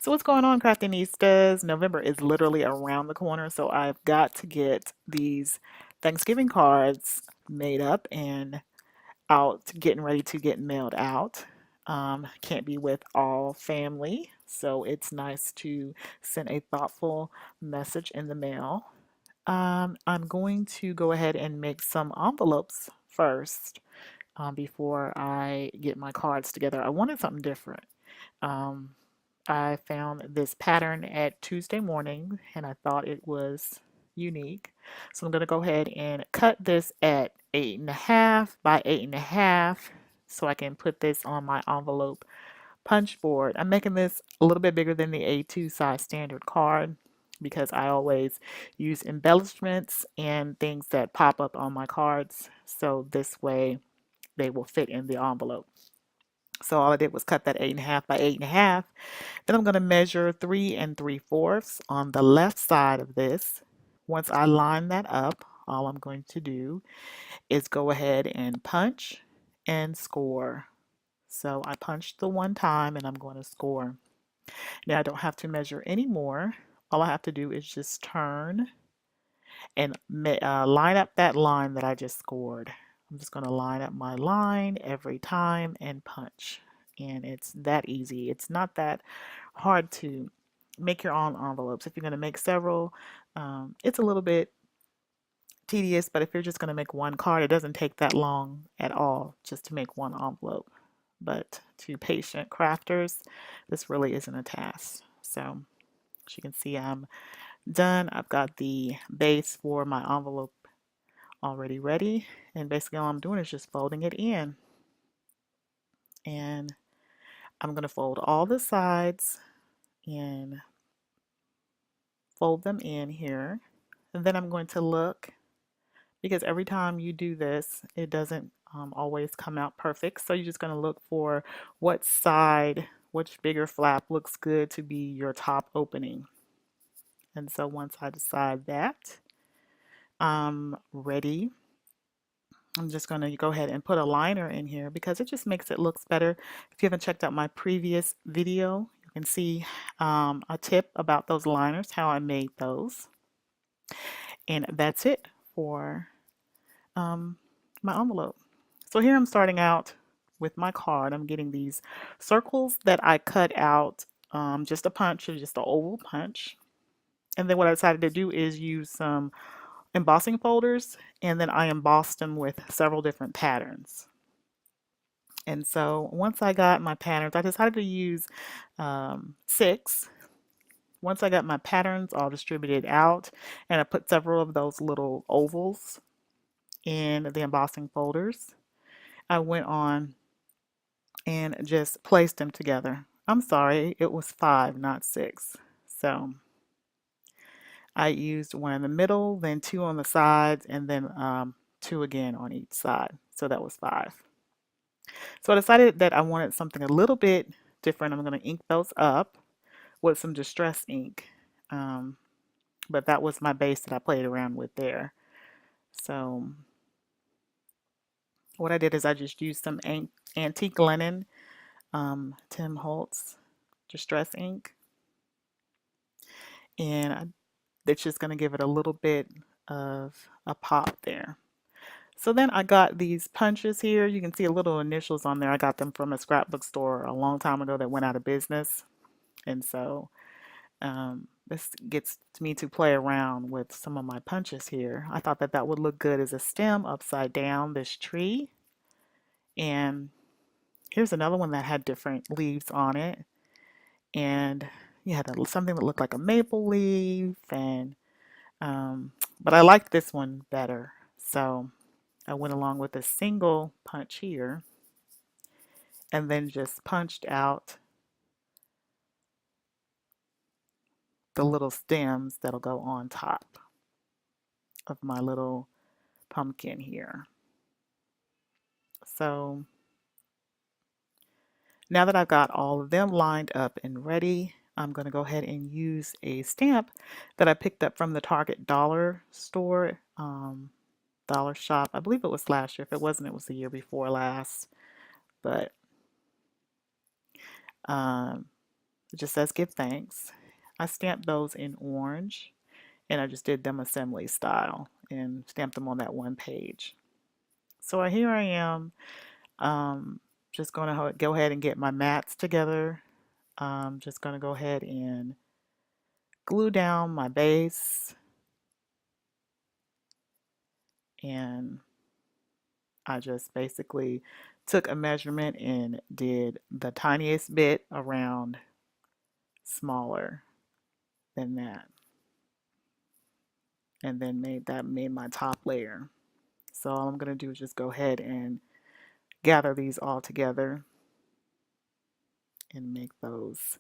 So what's going on, Craftinistas? November is literally around the corner, so I've got to get these Thanksgiving cards made up and out, getting ready to get mailed out. Can't be with all family, so it's nice to send a thoughtful message in the mail. I'm going to go ahead and make some envelopes first before I get my cards together. I wanted something different. Um, I found this pattern at Tuesday morning and I thought it was unique. So I'm going to go ahead and cut this at 8.5 by 8.5 so I can put this on my envelope punch board. I'm making this a little bit bigger than the A2 size standard card because I always use embellishments and things that pop up on my cards. So this way they will fit in the envelope. So all I did was cut that 8.5 by 8.5. Then I'm going to measure 3 3/4 on the left side of this. Once I line that up, all I'm going to do is go ahead and punch and score. So I punched the one time and I'm going to score. Now I don't have to measure anymore. All I have to do is just turn and line up that line that I just scored. I'm just going to line up my line every time and punch. And it's that easy. It's not that hard to make your own envelopes. If you're going to make several, it's a little bit tedious, but if you're just going to make one card, it doesn't take that long at all just to make one envelope. But to patient crafters, this really isn't a task. So as you can see, I'm done. I've got the base for my envelope already ready. And basically all I'm doing is just folding it in. And I'm going to fold all the sides and fold them in here. And then I'm going to look because every time you do this, it doesn't always come out perfect. So you're just going to look for what side, which bigger flap looks good to be your top opening. And so once I decide that, I'm ready. I'm just going to go ahead and put a liner in here because it just makes it look better. If you haven't checked out my previous video, you can see a tip about those liners, how I made those. And that's it for my envelope. So here I'm starting out with my card. I'm getting these circles that I cut out, just a punch, just an oval punch. And then what I decided to do is use some embossing folders, and then I embossed them with several different patterns. And so once I got my patterns, I decided to use 6. Once I got my patterns all distributed out, and I put several of those little ovals in the embossing folders, I went on and just placed them together. I'm sorry, it was 5, not 6. So I used one in the middle, then 2 on the sides, and then 2 again on each side. So that was 5. So I decided that I wanted something a little bit different. I'm going to ink those up with some distress ink. But that was my base that I played around with there. So what I did is I just used some antique linen, Tim Holtz distress ink, and it's just going to give it a little bit of a pop there. So then I got these punches here. You can see a little initials on there. I got them from a scrapbook store a long time ago that went out of business. And so this gets me to play around with some of my punches here. I thought that that would look good as a stem upside down, this tree. And here's another one that had different leaves on it. And you had something that looked like a maple leaf. And but I liked this one better. So I went along with a single punch here and then just punched out the little stems that'll go on top of my little pumpkin here. So now that I've got all of them lined up and ready, I'm going to go ahead and use a stamp that I picked up from the Target dollar store, dollar shop. I believe it was last year. If it wasn't, it was the year before last. But um, It just says give thanks. I stamped those in orange and I just did them assembly style and stamped them on that one page. So here I am, just going to go ahead and get my mats together. Just going to go ahead and glue down my base, and I just basically took a measurement and did the tiniest bit around smaller than that, and then made my top layer. So all I'm going to do is just go ahead and gather these all together and make those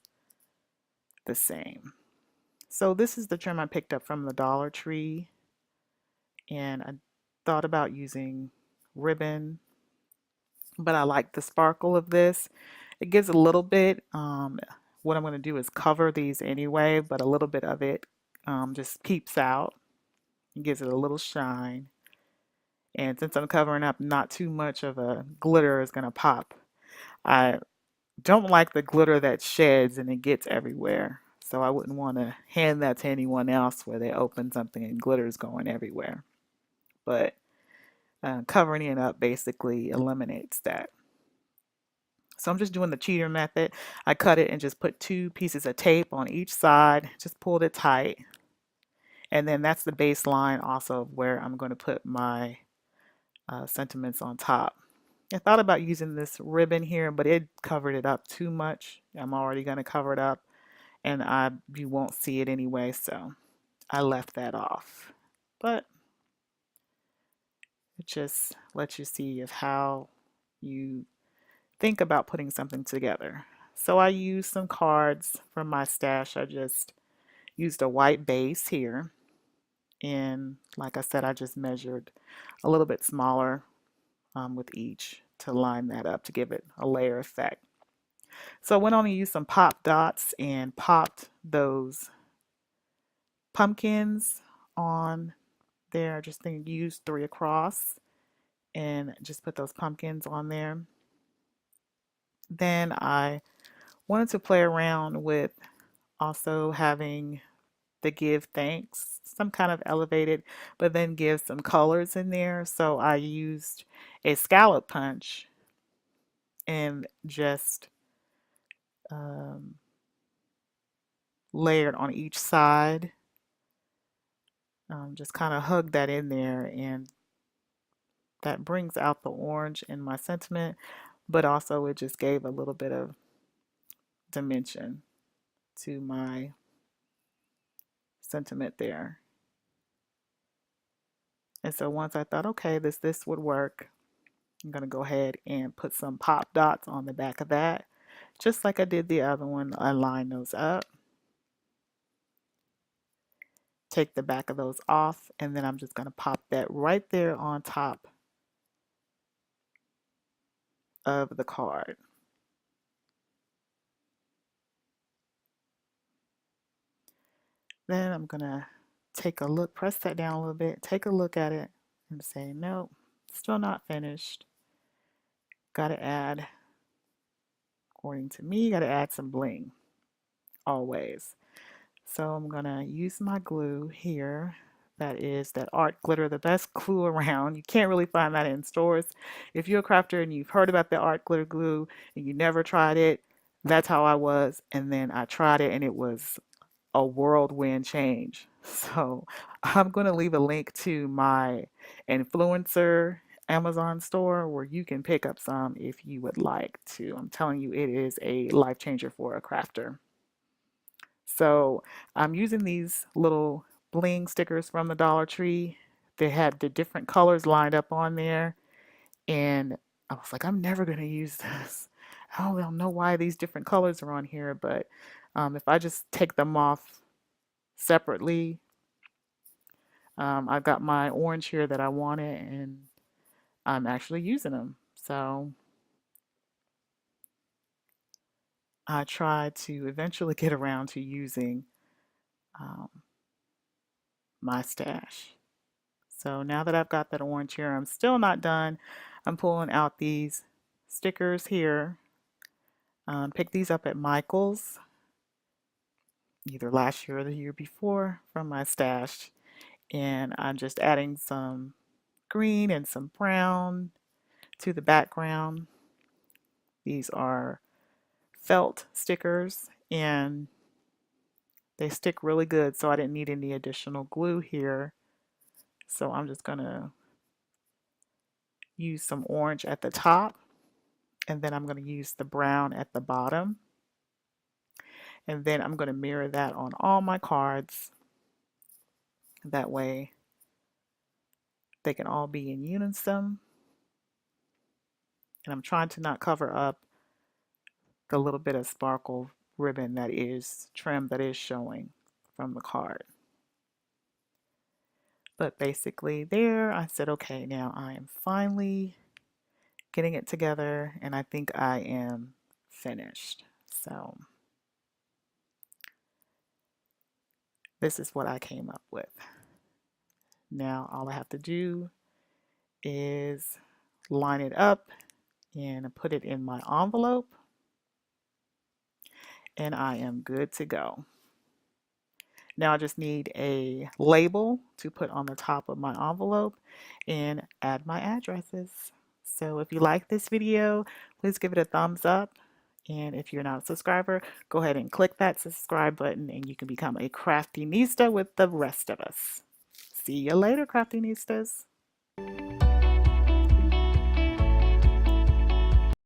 the same. So this is the trim I picked up from the Dollar Tree, and I thought about using ribbon, but I like the sparkle of this. It gives a little bit, what I'm going to do is cover these anyway, but a little bit of it just peeps out. It gives it a little shine. And since I'm covering up, not too much of a glitter is going to pop. I don't like the glitter that sheds and it gets everywhere. So I wouldn't want to hand that to anyone else where they open something and glitter is going everywhere. But covering it up basically eliminates that. So I'm just doing the cheater method. I cut it and just put 2 pieces of tape on each side, just pulled it tight. And then that's the baseline also of where I'm going to put my sentiments on top. I thought about using this ribbon here, but it covered it up too much. I'm already going to cover it up, and you won't see it anyway, so I left that off. But it just lets you see of how you think about putting something together. So I used some cards from my stash. I just used a white base here, and like I said, I just measured a little bit smaller with each to line that up to give it a layer effect. So I went on and used some pop dots and popped those pumpkins on there. I just think used 3 across and just put those pumpkins on there. Then I wanted to play around with also having the give thanks, some kind of elevated, but then give some colors in there. So I used a scallop punch and just layered on each side. Just kind of hug that in there, and that brings out the orange in my sentiment, but also it just gave a little bit of dimension to my sentiment there. And so once I thought, okay, this would work, I'm going to go ahead and put some pop dots on the back of that, just like I did the other one. I line those up, take the back of those off, and then I'm just going to pop that right there on top of the card. Then I'm going to take a look, press that down a little bit, take a look at it and say, nope, still not finished. Got to add, according to me, got to add some bling, always. So I'm going to use my glue here. That is that art glitter, the best glue around. You can't really find that in stores. If you're a crafter and you've heard about the art glitter glue and you never tried it, that's how I was. And then I tried it and it was a whirlwind change. So I'm going to leave a link to my influencer Amazon store where you can pick up some if you would like to. I'm telling you, it is a life changer for a crafter. So I'm using these little bling stickers from the Dollar Tree. They had the different colors lined up on there. And I was like, I'm never going to use this. I don't know why these different colors are on here, but if I just take them off separately, I've got my orange here that I wanted, and I'm actually using them. So I tried to eventually get around to using um, my stash. So now that I've got that orange here, I'm still not done. I'm pulling out these stickers here. Pick these up at Michael's. either last year or the year before from my stash. And I'm just adding some green and some brown to the background. These are felt stickers and they stick really good, so I didn't need any additional glue here. So I'm just gonna use some orange at the top, and then I'm gonna use the brown at the bottom. And then I'm gonna mirror that on all my cards. That way they can all be in unison. And I'm trying to not cover up the little bit of sparkle ribbon that is trim that is showing from the card. But basically there, I said, okay, now I am finally getting it together and I think I am finished. So this is what I came up with. Now all I have to do is line it up and put it in my envelope and I am good to go. Now I just need a label to put on the top of my envelope and add my addresses. So if you like this video, please give it a thumbs up. And if you're not a subscriber, go ahead and click that subscribe button and you can become a crafty nista with the rest of us. See you later, crafty nistas.